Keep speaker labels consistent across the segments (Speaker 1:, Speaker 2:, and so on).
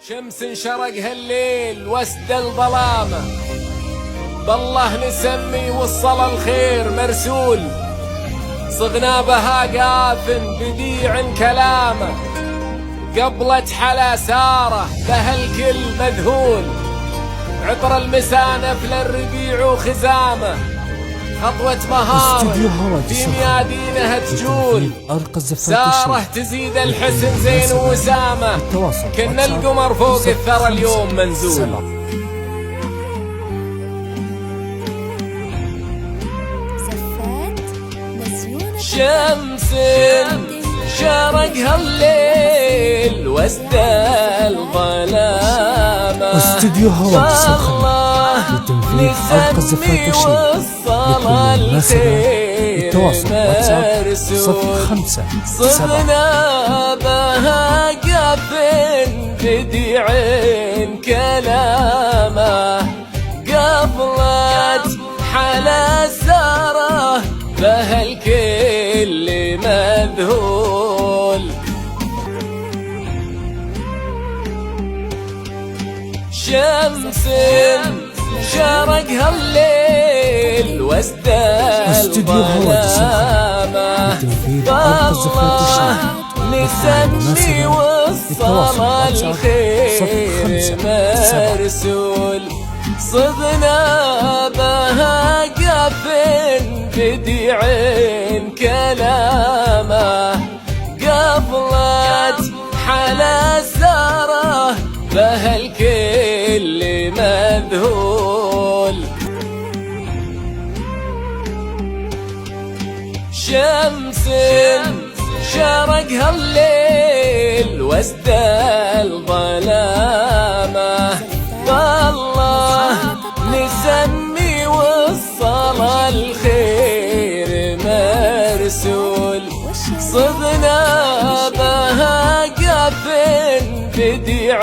Speaker 1: شمس شرقها الليل واسد الظلامة، بالله نسمي وصل الخير مرسول، صغنا بها قافن بديع كلامه، قبلت حلا ساره لها الكل مذهول، عطر المسانف للربيع وخزامه، خطوة مهارة في ميادينها تجول، ساره تزيد الحسن زين وسامة، كنا القمر فوق الثرى اليوم منزول. شمس شرقها الليل واسد الظلامة،
Speaker 2: واستديو هوا لتنفيذ أرقى الزفات الشيء لكل الخير
Speaker 1: التواصل واتساب
Speaker 2: 05
Speaker 1: صغنا بها قافن بديع كلامه، قبلت حلا ساره بها الكل مذهول. شمس شرقها الليل واسد الظلامة، بالله نسمي وصل الخير مرسول، صغنا بها قافن بديع كلامه، قبلت حلا ساره بها الكل مذهول. شمس شرقها الليل واسد الظلامة، بالله نسمي وصل الخير مرسول، صغنا بها قافن بديع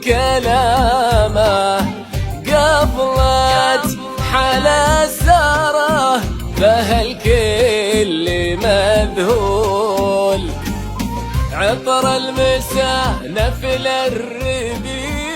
Speaker 1: كلامه، قبلت حلا ساره بها الكل مذهول، عطر المسانف للربيع